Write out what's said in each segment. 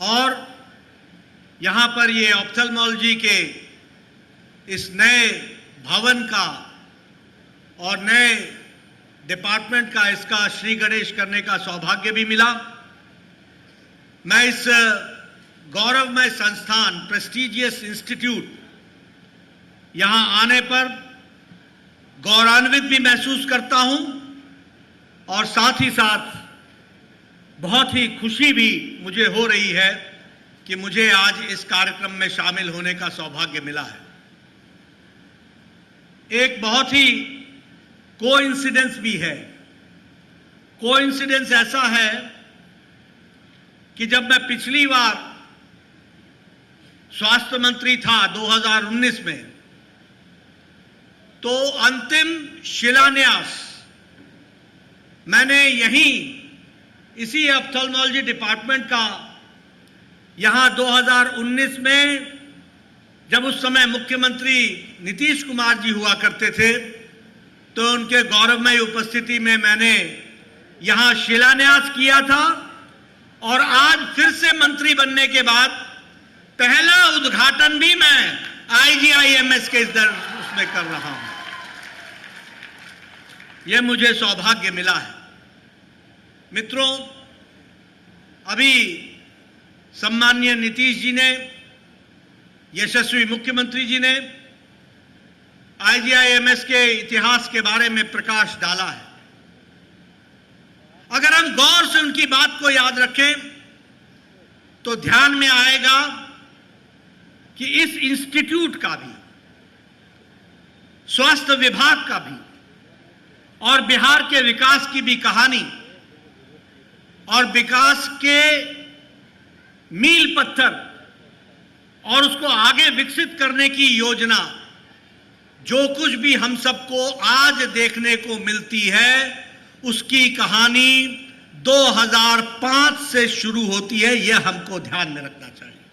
और यहाँ पर ये ऑप्थेल्मोलॉजी के इस नए भवन का और नए डिपार्टमेंट का इसका श्री गणेश करने का सौभाग्य भी मिला। मैं इस गौरवमय संस्थान प्रेस्टिजियस इंस्टीट्यूट यहाँ आने पर गौरवान्वित भी महसूस करता हूँ और साथ ही साथ बहुत ही खुशी भी मुझे हो रही है कि मुझे आज इस कार्यक्रम में शामिल होने का सौभाग्य मिला है। एक बहुत ही कोइंसिडेंस भी है। कोइंसिडेंस ऐसा है कि जब मैं पिछली बार स्वास्थ्य मंत्री था 2019 में, तो अंतिम शिलान्यास मैंने यहीं इसी ऑप्थेल्मोलॉजी डिपार्टमेंट का यहां 2019 में, जब उस समय मुख्यमंत्री नीतीश कुमार जी हुआ करते थे, तो उनके गौरवमय उपस्थिति में मैंने यहां शिलान्यास किया था। और आज फिर से मंत्री बनने के बाद पहला उद्घाटन भी मैं IGIMS के उसमें कर रहा हूं। यह मुझे सौभाग्य मिला है। मित्रों, अभी सम्माननीय नीतीश जी ने, यशस्वी मुख्यमंत्री जी ने IGIMS के इतिहास के बारे में प्रकाश डाला है। अगर हम गौर से उनकी बात को याद रखें तो ध्यान में आएगा कि इस इंस्टीट्यूट का भी, स्वास्थ्य विभाग का भी और बिहार के विकास की भी कहानी और विकास के मील पत्थर और उसको आगे विकसित करने की योजना, जो कुछ भी हम सबको आज देखने को मिलती है, उसकी कहानी 2005 से शुरू होती है। यह हमको ध्यान में रखना चाहिए।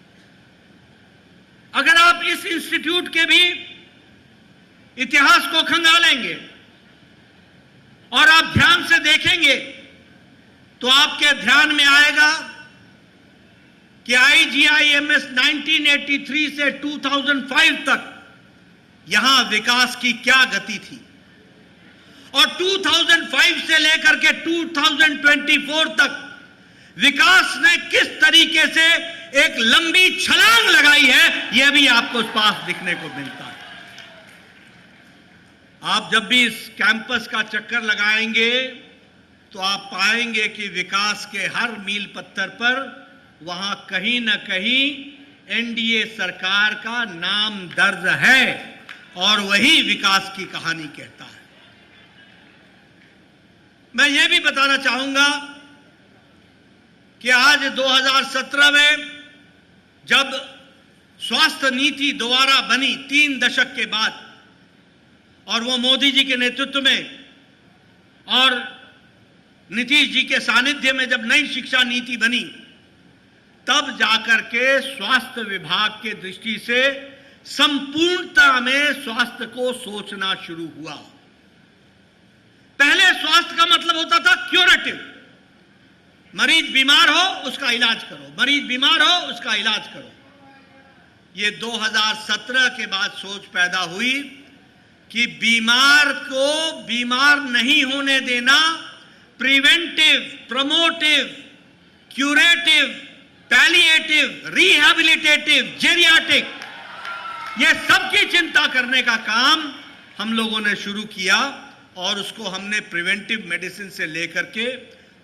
अगर आप इस इंस्टीट्यूट के भी इतिहास को खंगालेंगे और आप ध्यान से देखेंगे तो आपके ध्यान में आएगा कि IGIMS 1983 से 2005 तक यहां विकास की क्या गति थी और 2005 से लेकर के 2024 तक विकास ने किस तरीके से एक लंबी छलांग लगाई है, यह भी आपको पास दिखने को मिलता है। आप जब भी इस कैंपस का चक्कर लगाएंगे तो आप पाएंगे कि विकास के हर मील पत्थर पर वहां कहीं ना कहीं NDA सरकार का नाम दर्ज है और वही विकास की कहानी कहता है। मैं ये भी बताना चाहूंगा कि आज 2017 में जब स्वास्थ्य नीति दोबारा बनी 3 दशक के बाद, और वो मोदी जी के नेतृत्व में और नीतीश जी के सानिध्य में जब नई शिक्षा नीति बनी, तब जाकर के स्वास्थ्य विभाग के दृष्टि से संपूर्णता में स्वास्थ्य को सोचना शुरू हुआ। पहले स्वास्थ्य का मतलब होता था क्यूरेटिव, मरीज बीमार हो उसका इलाज करो, मरीज बीमार हो उसका इलाज करो। ये 2017 के बाद सोच पैदा हुई कि बीमार को बीमार नहीं होने देना, preventive, promotive, curative, palliative, rehabilitative, geriatric, ये सबकी चिंता करने का काम हम लोगों ने शुरू किया और उसको हमने प्रिवेंटिव मेडिसिन से लेकर के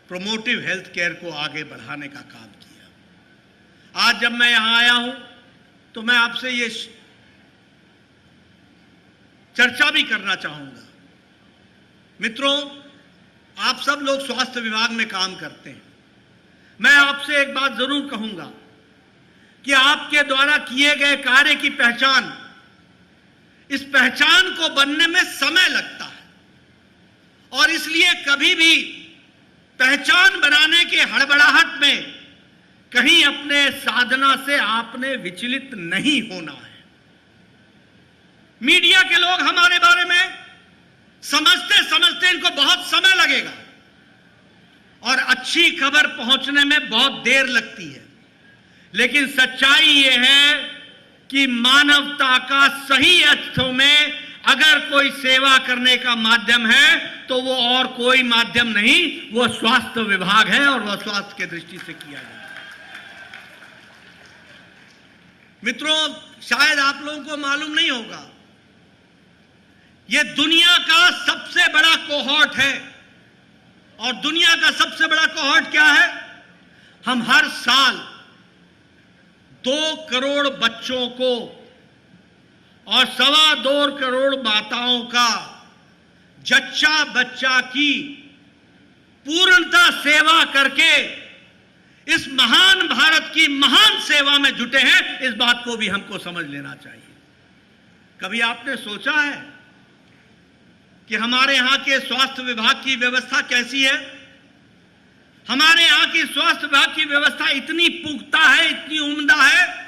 प्रमोटिव हेल्थ केयर को आगे बढ़ाने का काम किया। आज जब मैं यहां आया हूं तो मैं आपसे ये चर्चा भी करना चाहूंगा। मित्रों, आप सब लोग स्वास्थ्य विभाग में काम करते हैं। मैं आपसे एक बात जरूर कहूंगा कि आपके द्वारा किए गए कार्य की पहचान, इस पहचान को बनने में समय लगता है और इसलिए कभी भी पहचान बनाने के हड़बड़ाहट में कहीं अपने साधना से आपने विचलित नहीं होना है। मीडिया के लोग हमारे बारे में समझते समझते इनको बहुत समय लगेगा और अच्छी खबर पहुंचने में बहुत देर लगती है। लेकिन सच्चाई ये है कि मानवता का सही अर्थों में अगर कोई सेवा करने का माध्यम है तो वो और कोई माध्यम नहीं, वो स्वास्थ्य विभाग है और वह स्वास्थ्य की दृष्टि से किया जाए। मित्रों, शायद आप लोगों को मालूम नहीं होगा, ये दुनिया का सबसे बड़ा कोहॉर्ट है। और दुनिया का सबसे बड़ा कोहॉर्ट क्या है? हम हर साल 2 करोड़ बच्चों को और 2.25 करोड़ माताओं का जच्चा बच्चा की पूर्णतः सेवा करके इस महान भारत की महान सेवा में जुटे हैं। इस बात को भी हमको समझ लेना चाहिए। कभी आपने सोचा है कि हमारे यहां के स्वास्थ्य विभाग की व्यवस्था कैसी है? हमारे यहां की स्वास्थ्य विभाग की व्यवस्था इतनी पुख्ता है, इतनी उम्दा है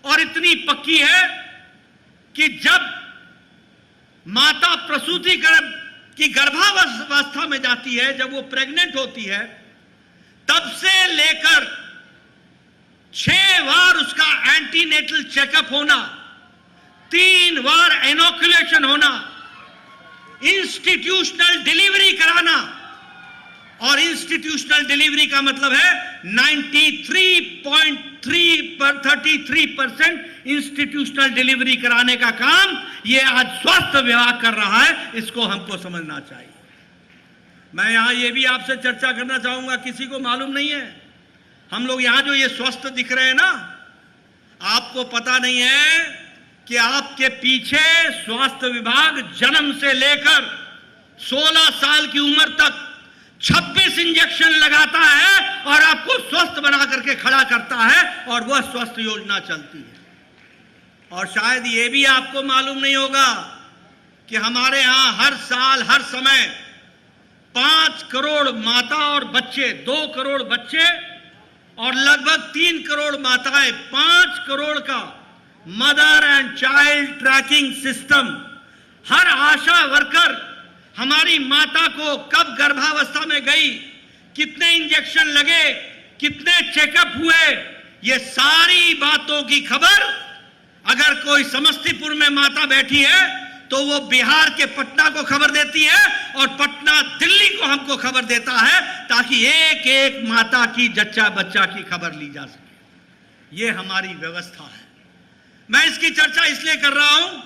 और इतनी पक्की है कि जब माता प्रसूति की गर्भावस्था में जाती है, जब वो प्रेग्नेंट होती है, तब से लेकर 6 बार उसका एंटीनेटल चेकअप होना, 3 बार इनोकुलेशन होना, इंस्टीट्यूशनल डिलीवरी कराना। और इंस्टीट्यूशनल डिलीवरी का मतलब है 33% इंस्टीट्यूशनल डिलीवरी कराने का काम ये आज स्वास्थ्य विभाग कर रहा है। इसको हमको समझना चाहिए। मैं यहां ये भी आपसे चर्चा करना चाहूंगा, किसी को मालूम नहीं है, हम लोग यहां जो ये स्वस्थ दिख रहे हैं ना, आपको पता नहीं है कि आपके पीछे स्वास्थ्य विभाग जन्म से लेकर 16 साल की उम्र तक 26 इंजेक्शन लगाता है और आपको स्वस्थ बना करके खड़ा करता है और वह स्वस्थ योजना चलती है। और शायद यह भी आपको मालूम नहीं होगा कि हमारे यहां हर साल हर समय 5 करोड़ माता और बच्चे, 2 करोड़ बच्चे और लगभग 3 करोड़ माताएं, 5 करोड़ का mother and child tracking system. Her Asha worker हमारी माता को कब गर्भावस्था में गई, कितने इंजेक्शन लगे, कितने चेकअप हुए, ये सारी बातों की खबर अगर कोई समस्तीपुर में माता बैठी है तो वो बिहार के पटना को खबर देती है और पटना दिल्ली को हमको खबर देता है, ताकि एक एक माता की जच्चा बच्चा की खबर ली जा सके। ये हमारी व्यवस्था है। मैं इसकी चर्चा इसलिए कर रहा हूं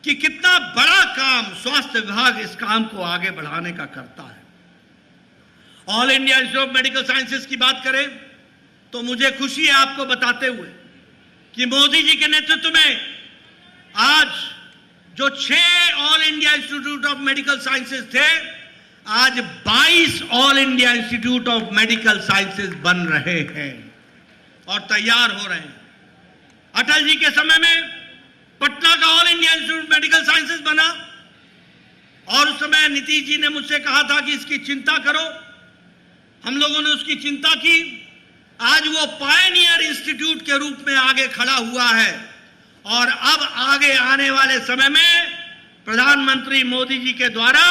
कि कितना बड़ा काम स्वास्थ्य विभाग इस काम को आगे बढ़ाने का करता है। All India institute of medical sciences की बात करें तो मुझे खुशी है आपको बताते हुए कि मोदी जी के नेतृत्व में आज जो 6 all India institute of medical sciences थे, आज 22 all India institute of medical sciences बन रहे हैं और तैयार हो रहे हैं। अटल जी के समय में पटना का all India institute medical sciences बना और उस समय नीतीश जी ने मुझसे कहा था कि इसकी चिंता करो। हम लोगों ने उसकी चिंता की। आज वो पायनियर इंस्टीट्यूट के रूप में आगे खड़ा हुआ है और अब आगे आने वाले समय में प्रधानमंत्री मोदी जी के द्वारा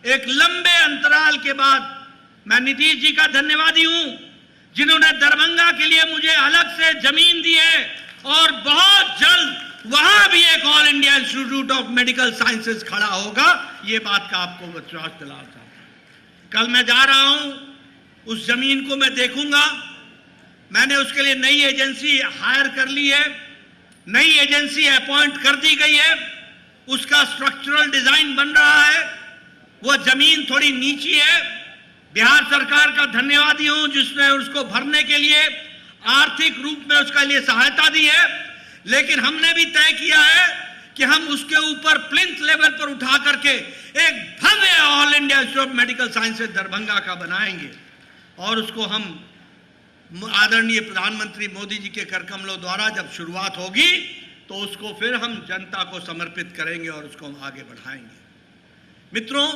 एक लंबे अंतराल के बाद, मैं नीतीश जी का धन्यवादी हूं जिन्होंने दरभंगा के लिए मुझे अलग से जमीन दी है और बहुत जल्द वहां भी एक all India institute of medical sciences खड़ा होगा। यह बात का आपको विश्वास दिलाना चाहता हूं। कल मैं जा रहा हूं, उस जमीन को मैं देखूंगा। मैंने उसके लिए नई एजेंसी हायर कर ली है, नई एजेंसी अपॉइंट कर दी गई है, उसका स्ट्रक्चरल डिजाइन बन रहा है। वह जमीन थोड़ी नीची है। बिहार सरकार का धन्यवादी हूं जिसने उसको भरने के लिए आर्थिक रूप में उसके लिए सहायता दी है, लेकिन हमने भी तय किया है कि हम उसके ऊपर प्लिंथ लेवल पर उठा करके एक भव्य all India institute of medical sciences Darbhanga का बनाएंगे और उसको हम आदरणीय प्रधानमंत्री मोदी जी के करकमलों द्वारा जब शुरुआत होगी तो उसको फिर हम जनता को समर्पित करेंगे और उसको हम आगे बढ़ाएंगे। मित्रों,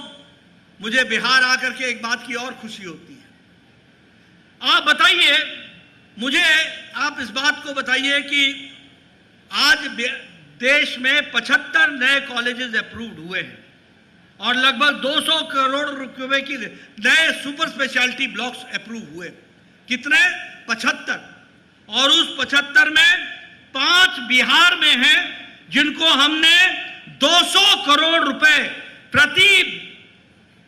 मुझे बिहार आकर के एक बात की और खुशी होती है। आप बताइए मुझे, आप इस बात को बताइए कि आज देश में 75 नए कॉलेजेस अप्रूव्ड हुए हैं और लगभग 200 करोड़ रुपए की नए सुपर स्पेशलिटी ब्लॉक्स अप्रूव हुए। कितने? 75। और उस 75 में 5 बिहार में हैं जिनको हमने 200 करोड़ रुपए प्रति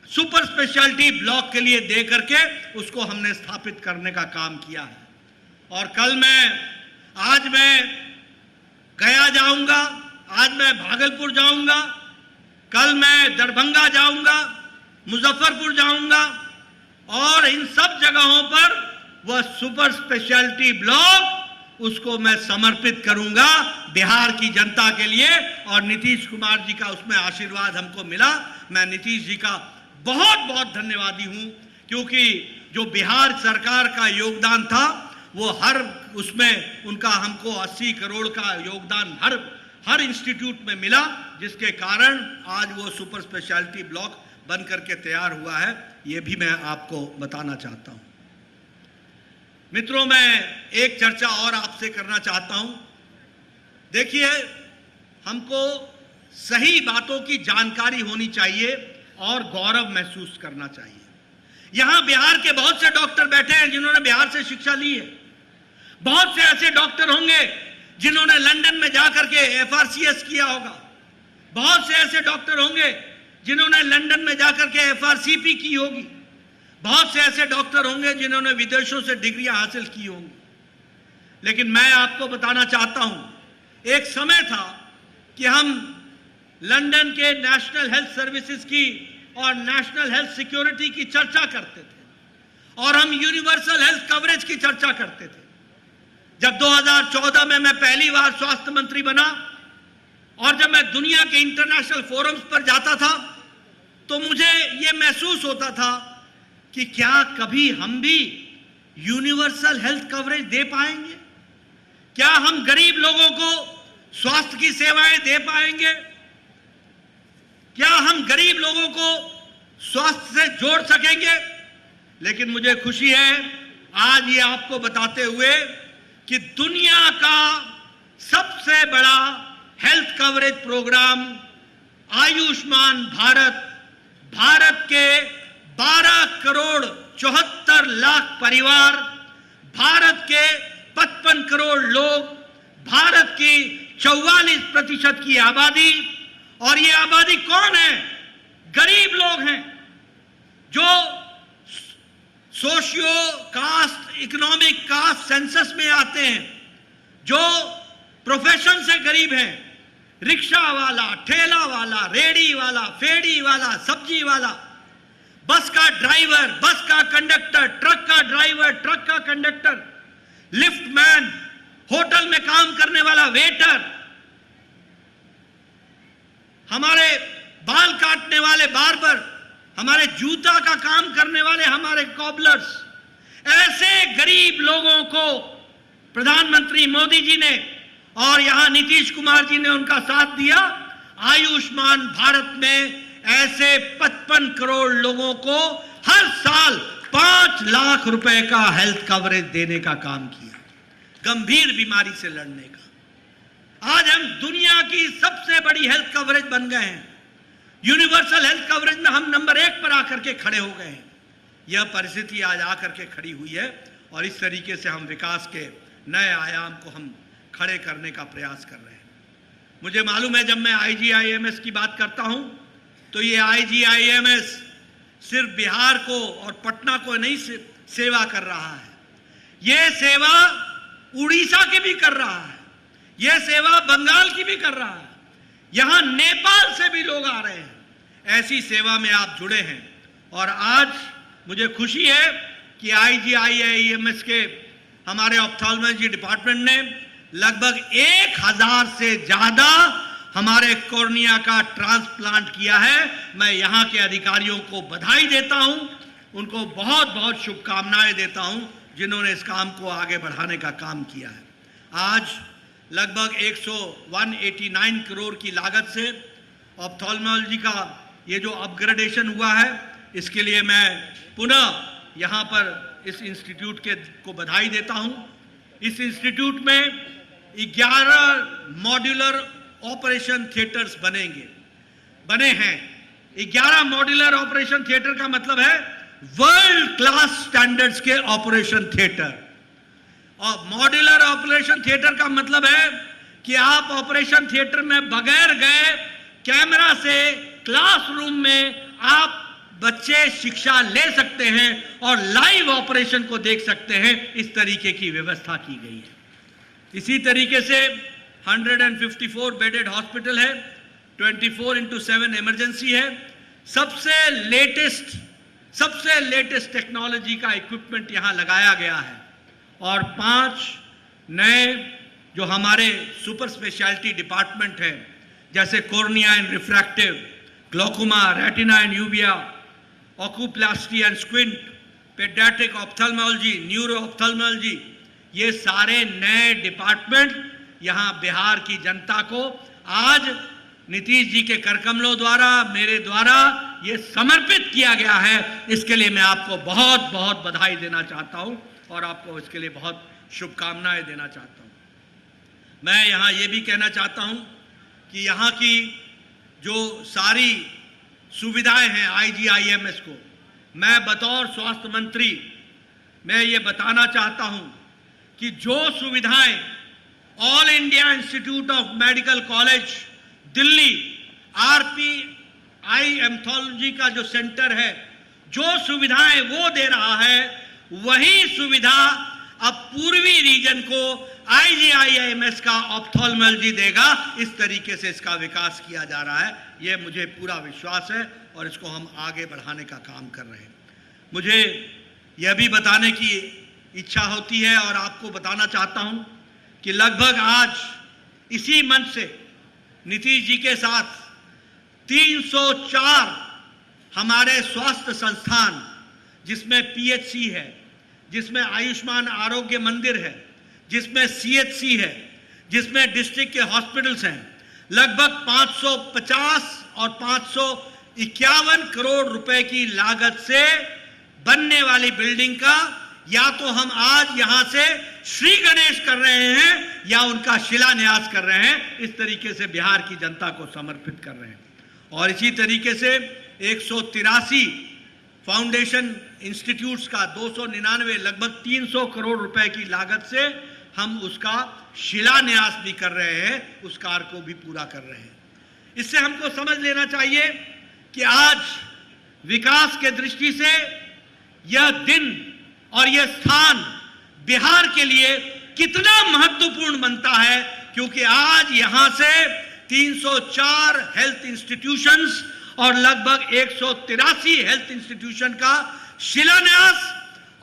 सुपर स्पेशलिटी ब्लॉक के लिए दे करके उसको हमने स्थापित करने का काम किया है। और आज मैं गया जाऊंगा, आज मैं भागलपुर जाऊंगा, कल मैं दरभंगा जाऊंगा, मुजफ्फरपुर जाऊंगा और इन सब जगहों पर वह सुपर स्पेशलिटी ब्लॉक उसको मैं समर्पित करूंगा बिहार की जनता के लिए। और नीतीश कुमार जी का उसमें आशीर्वाद हमको मिला। मैं नीतीश जी का बहुत बहुत धन्यवादी हूं, क्योंकि जो बिहार सरकार का योगदान था वो उसमें उनका हमको 80 करोड़ का योगदान हर इंस्टीट्यूट में मिला, जिसके कारण आज वो सुपर स्पेशलिटी ब्लॉक बन करके तैयार हुआ है। ये भी मैं आपको बताना चाहता हूं। मित्रों, मैं एक चर्चा और आपसे करना चाहता हूं। देखिए, हमको सही बातों की जानकारी होनी चाहिए और गौरव महसूस करना चाहिए। यहां बिहार के बहुत से डॉक्टर बैठे हैं जिन्होंने बिहार से शिक्षा ली है। बहुत से ऐसे डॉक्टर होंगे जिन्होंने लंदन में जाकर के FRCS किया होगा। बहुत से ऐसे डॉक्टर होंगे जिन्होंने लंदन में जाकर के FRCP की होगी। बहुत से ऐसे डॉक्टर होंगे जिन्होंने विदेशों से डिग्रियां हासिल की होंगी। लेकिन मैं आपको बताना चाहता हूं, एक समय था कि हम लंदन के नेशनल हेल्थ सर्विसेज की और नेशनल हेल्थ सिक्योरिटी की चर्चा करते थे और हम यूनिवर्सल हेल्थ कवरेज की चर्चा करते थे। जब 2014 में मैं पहली बार स्वास्थ्य मंत्री बना और जब मैं दुनिया के इंटरनेशनल फोरम्स पर जाता था तो मुझे यह महसूस होता था कि क्या कभी हम भी यूनिवर्सल हेल्थ कवरेज दे पाएंगे? क्या हम गरीब लोगों को स्वास्थ्य की सेवाएं दे पाएंगे? क्या हम गरीब लोगों को स्वास्थ्य से जोड़ सकेंगे? लेकिन मुझे खुशी है आज ये आपको बताते हुए कि दुनिया का सबसे बड़ा health coverage programme Ayushman Bharat के 12 करोड़ 74 लाख परिवार, भारत के 55 करोड़ लोग, भारत की 44% की आबादी, और ये आबादी कौन है? गरीब लोग हैं जो socio caste, economic caste census में आते हैं, जो प्रोफेशन से गरीब हैं, रिक्शा वाला, ठेला वाला, रेडी वाला, फेड़ी वाला, सब्जी वाला, बस का ड्राइवर, बस का कंडक्टर, ट्रक का ड्राइवर, ट्रक का कंडक्टर, लिफ्ट मैन, होटल में काम करने वाला वेटर, हमारे बाल काटने वाले बार्बर, हमारे जूता का काम करने वाले हमारे कॉबलर्स, ऐसे गरीब लोगों को प्रधानमंत्री मोदी जी ने और यहां नीतीश कुमार जी ने उनका साथ दिया। आयुष्मान भारत में ऐसे 55 करोड़ लोगों को हर साल 5 लाख रुपए का हेल्थ कवरेज देने का काम किया, गंभीर बीमारी से लड़ने का। आज हम दुनिया की सबसे बड़ी हेल्थ कवरेज बन गए हैं। यूनिवर्सल हेल्थ कवरेज में हम नंबर 1 पर आकर के खड़े हो गए हैं। यह परिस्थिति आज आकर के खड़ी हुई है और इस तरीके से हम विकास के नए आयाम को हम खड़े करने का प्रयास कर रहे हैं। मुझे मालूम है, जब मैं IGIMS की बात करता हूं तो ये IGIMS सिर्फ बिहार को और पटना को नहीं सेवा कर रहा है, ये सेवा उड़ीसा की भी कर रहा है, यह सेवा बंगाल की भी कर रहा है, यहां नेपाल से भी लोग आ रहे हैं। ऐसी सेवा में आप जुड़े हैं और आज मुझे खुशी है कि IGIMS के हमारे ऑप्थेल्मोलॉजी डिपार्टमेंट ने लगभग 1000 से ज्यादा हमारे कॉर्निया का ट्रांसप्लांट किया है। मैं यहां के अधिकारियों को बधाई देता हूं, उनको बहुत बहुत शुभकामनाएं देता हूं जिन्होंने इस काम को आगे बढ़ाने का काम किया है। आज लगभग 189 करोड़ की लागत से ऑप्थेल्मोलॉजी का ये जो अपग्रेडेशन हुआ है, इसके लिए मैं पुनः यहाँ पर इस इंस्टीट्यूट को बधाई देता हूँ। इस इंस्टीट्यूट में 11 मॉड्यूलर ऑपरेशन थिएटर्स बने हैं। 11 मॉड्यूलर ऑपरेशन थिएटर का मतलब है वर्ल्ड क्लास स्टैंडर्ड्स के ऑपरेशन थिएटर। और मॉड्यूलर ऑपरेशन थिएटर का मतलब है कि आप ऑपरेशन थिएटर में बगैर गए कैमरा से क्लासरूम में आप बच्चे शिक्षा ले सकते हैं और लाइव ऑपरेशन को देख सकते हैं। इस तरीके की व्यवस्था की गई है। इसी तरीके से 154 बेडेड हॉस्पिटल है, 24/7 इमरजेंसी है, सबसे लेटेस्ट टेक्नोलॉजी का इक्विपमेंट यहां लगाया गया है और 5 नए जो हमारे सुपर स्पेशलिटी डिपार्टमेंट है जैसे cornea and refractive, glaucoma, retina and uvea, oculoplasty and squint, paediatric ophthalmology, neuro ophthalmology, ये सारे नए डिपार्टमेंट यहां बिहार की जनता को आज नीतीश जी के करकमलों द्वारा, मेरे द्वारा ये समर्पित किया गया है। इसके लिए मैं आपको बहुत बहुत बधाई देना चाहता हूं और आपको इसके लिए बहुत शुभकामनाएं देना चाहता हूं। मैं यहां ये भी कहना चाहता हूं कि यहां की जो सारी सुविधाएं हैं IGIMS को, मैं बतौर स्वास्थ्य मंत्री मैं ये बताना चाहता हूं कि जो सुविधाएं all India institute of medical college Delhi RPI एम्थोलॉजी का जो सेंटर है, जो सुविधाएं वो दे रहा है, वही सुविधा अब पूर्वी रीजन को IGIMS का ऑप्थेल्मोलॉजी देगा। इस तरीके से इसका विकास किया जा रहा है, ये मुझे पूरा विश्वास है और इसको हम आगे बढ़ाने का काम कर रहे हैं। मुझे यह भी बताने की इच्छा होती है और आपको बताना चाहता हूं कि लगभग आज इसी मंच से नीतीश जी के साथ 304 हमारे स्वास्थ्य संस्थान, जिसमें PHC है, जिसमें आयुष्मान आरोग्य मंदिर है, जिसमें CHC है, जिसमें डिस्ट्रिक्ट के हॉस्पिटल्स हैं, लगभग 550 और 551 करोड़ रुपए की लागत से बनने वाली बिल्डिंग का या तो हम आज यहां से श्री गणेश कर रहे हैं या उनका शिलान्यास कर रहे हैं। इस तरीके से बिहार की जनता को समर्पित कर रहे हैं। और इसी तरीके से 183 फाउंडेशन इंस्टीट्यूट्स का 299 लगभग 300 करोड़ रुपए की लागत से हम उसका शिलान्यास भी कर रहे हैं, उस कार्य को भी पूरा कर रहे हैं। इससे हमको समझ लेना चाहिए कि आज विकास के दृष्टि से यह दिन और यह स्थान बिहार के लिए कितना महत्वपूर्ण बनता है, क्योंकि आज यहां से 304 हेल्थ इंस्टीट्यूशंस और लगभग 183 हेल्थ इंस्टीट्यूशन का शिलान्यास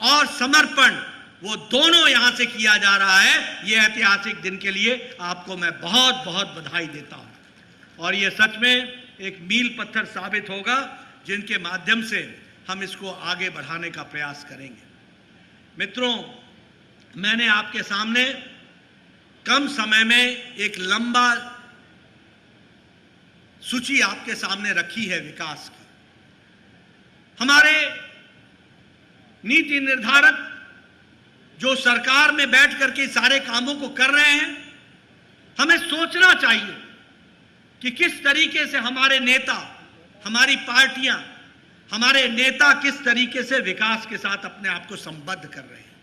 और समर्पण, वो दोनों यहां से किया जा रहा है। यह ऐतिहासिक दिन के लिए आपको मैं बहुत बहुत बधाई देता हूं और यह सच में एक मील पत्थर साबित होगा जिनके माध्यम से हम इसको आगे बढ़ाने का प्रयास करेंगे। मित्रों, मैंने आपके सामने कम समय में एक लंबा सूची आपके सामने रखी है विकास की। हमारे नीति निर्धारक जो सरकार में बैठ करके सारे कामों को कर रहे हैं, हमें सोचना चाहिए कि किस तरीके से हमारे नेता, हमारी पार्टियां, हमारे नेता किस तरीके से विकास के साथ अपने आप को संबद्ध कर रहे हैं,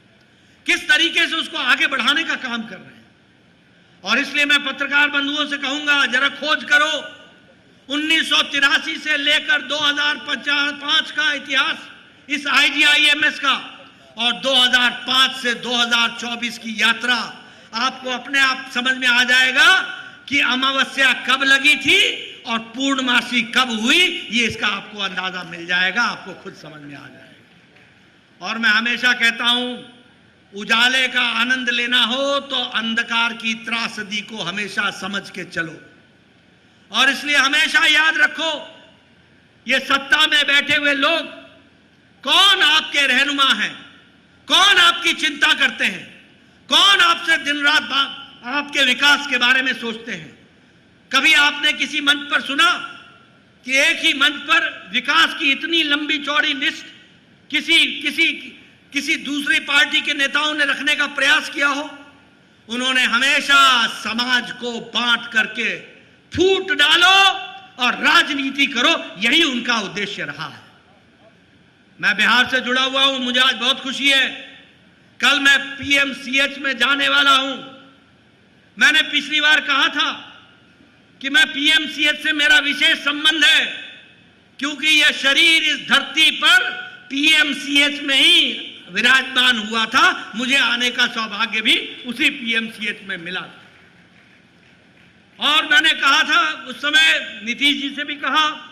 किस तरीके से उसको आगे बढ़ाने का काम कर रहे हैं। और इसलिए मैं पत्रकार बंधुओं से कहूंगा, जरा खोज करो 1983 से लेकर 2005 का इतिहास इस IGIMS का और 2005 से 2024 की यात्रा, आपको अपने आप समझ में आ जाएगा कि अमावस्या कब लगी थी और पूर्णमासी कब हुई। ये इसका आपको अंदाजा मिल जाएगा, आपको खुद समझ में आ जाएगा। और मैं हमेशा कहता हूं, उजाले का आनंद लेना हो तो अंधकार की त्रासदी को हमेशा समझ के चलो। और इसलिए हमेशा याद रखो, ये सत्ता में बैठे हुए लोग कौन आपके रहनुमा हैं, कौन आपकी चिंता करते हैं, कौन आपसे दिन रात आपके विकास के बारे में सोचते हैं। कभी आपने किसी मंच पर सुना कि एक ही मंच पर विकास की इतनी लंबी चौड़ी लिस्ट किसी दूसरी पार्टी के नेताओं ने रखने का प्रयास किया हो? उन्होंने हमेशा समाज को बांट करके फूट डालो और राजनीति करो, यही उनका उद्देश्य रहा है। मैं बिहार से जुड़ा हुआ हूं, मुझे आज बहुत खुशी है कल मैं पीएमसीएच में जाने वाला हूं। मैंने पिछली बार कहा था कि मैं पीएमसीएच से मेरा विशेष संबंध है, क्योंकि यह शरीर इस धरती पर पीएमसीएच में ही विराजमान हुआ था। मुझे आने का सौभाग्य भी उसी पीएमसीएच में मिला था। और मैंने कहा था उस समय, नीतीश जी से भी कहा,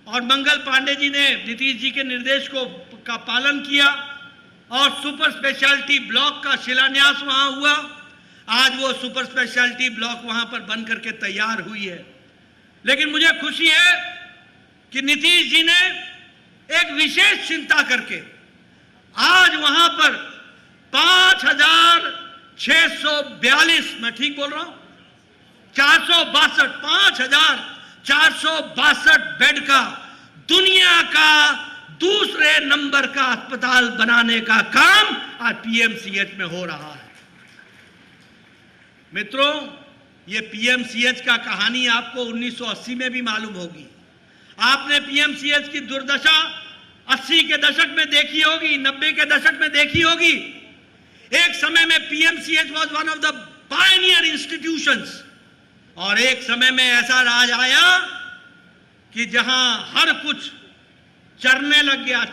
और मंगल पांडे जी ने नीतीश जी के निर्देश का पालन किया और सुपर स्पेशलिटी ब्लॉक का शिलान्यास वहां हुआ। आज वो सुपर स्पेशलिटी ब्लॉक वहां पर बन करके तैयार हुई है। लेकिन मुझे खुशी है कि नीतीश जी ने एक विशेष चिंता करके आज वहां पर 5,642, मैं ठीक बोल रहा हूं, 5,462 बेड का दुनिया का दूसरे नंबर का अस्पताल बनाने का काम आज पीएमसीएच में हो रहा है। मित्रों, यह पीएमसीएच का कहानी आपको 1980 में भी मालूम होगी। आपने पीएमसीएच की दुर्दशा 80 के दशक में देखी होगी, 90 के दशक में देखी होगी। एक समय में PMCH was one of the Pioneer institutions, और एक समय में ऐसा राज आया कि जहां हर कुछ चरने लग गया।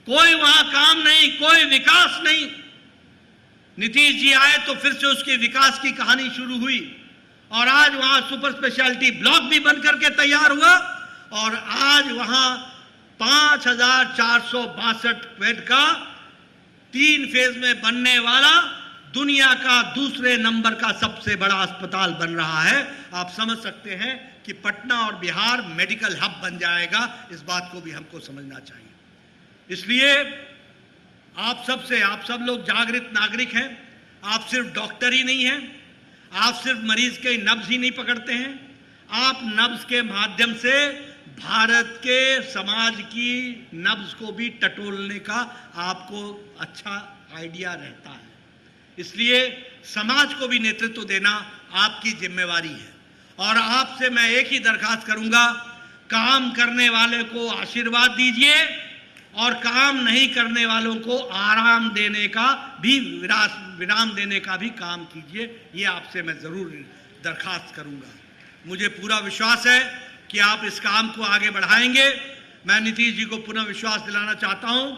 कोई वहां काम नहीं, कोई विकास नहीं। नीतीश जी आए तो फिर से उसके विकास की कहानी शुरू हुई, और आज वहां सुपर स्पेशलिटी ब्लॉक भी बन करके तैयार हुआ, और आज वहां 5,462 बेड का 3 फेज में बनने वाला दुनिया का दूसरे नंबर का सबसे बड़ा अस्पताल बन रहा है। आप समझ सकते हैं कि पटना और बिहार मेडिकल हब बन जाएगा। इस बात को भी हमको समझना चाहिए। इसलिए आप सब लोग जागृत नागरिक हैं। आप सिर्फ डॉक्टर ही नहीं हैं, आप सिर्फ मरीज के नब्ज ही नहीं पकड़ते हैं, आप नब्ज के माध्यम से भारत के समाज की नब्ज को भी टटोलने का आपको अच्छा आइडिया रहता है। इसलिए समाज को भी नेतृत्व देना आपकी जिम्मेवारी है। और आपसे मैं एक ही दरखास्त करूंगा, काम करने वाले को आशीर्वाद दीजिए और काम नहीं करने वालों को आराम देने का भी, विराम देने का भी काम कीजिए। ये आपसे मैं जरूर दरखास्त करूंगा। मुझे पूरा विश्वास है कि आप इस काम को आगे बढ़ाएंगे। मैं नीतीश जी को पुनः विश्वास दिलाना चाहता हूं।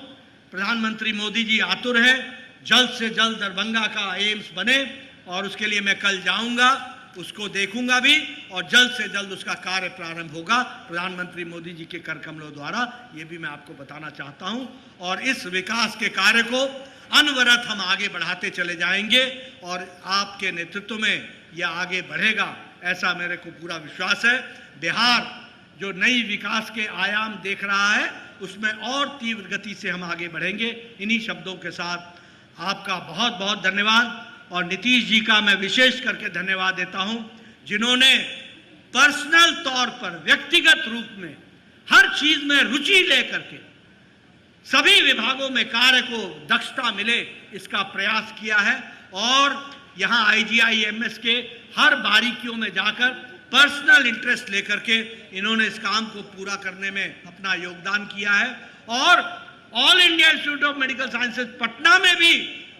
प्रधानमंत्री मोदी जी आतुर हैं, जल्द से जल्द दरभंगा का एम्स बने, और उसके लिए मैं कल जाऊंगा, उसको देखूंगा भी, और जल्द से जल्द उसका कार्य प्रारंभ होगा प्रधानमंत्री मोदी जी के कर कमलों द्वारा। ये भी मैं आपको बताना चाहता हूं। और इस विकास के कार्य को अनवरत हम आगे बढ़ाते चले जाएंगे, और आपके नेतृत्व में यह आगे बढ़ेगा, ऐसा मेरे को पूरा विश्वास है। बिहार जो नई विकास के आयाम देख रहा है, उसमें और तीव्र गति से हम आगे बढ़ेंगे। इन्हीं शब्दों के साथ आपका बहुत बहुत धन्यवाद, और नीतीश जी का मैं विशेष करके धन्यवाद देता हूं, जिन्होंने पर्सनल तौर पर, व्यक्तिगत रूप में हर चीज में रुचि लेकर के सभी विभागों में कार्य को दक्षता मिले, इसका प्रयास किया है। और यहां IGIMS के हर बारीकियों में जाकर पर्सनल इंटरेस्ट लेकर के इन्होंने इस काम को पूरा करने में अपना योगदान किया है। और all India institute of medical sciences Patna में भी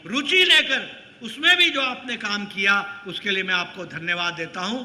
रुचि लेकर उसमें भी जो आपने काम किया, उसके लिए मैं आपको धन्यवाद देता हूं।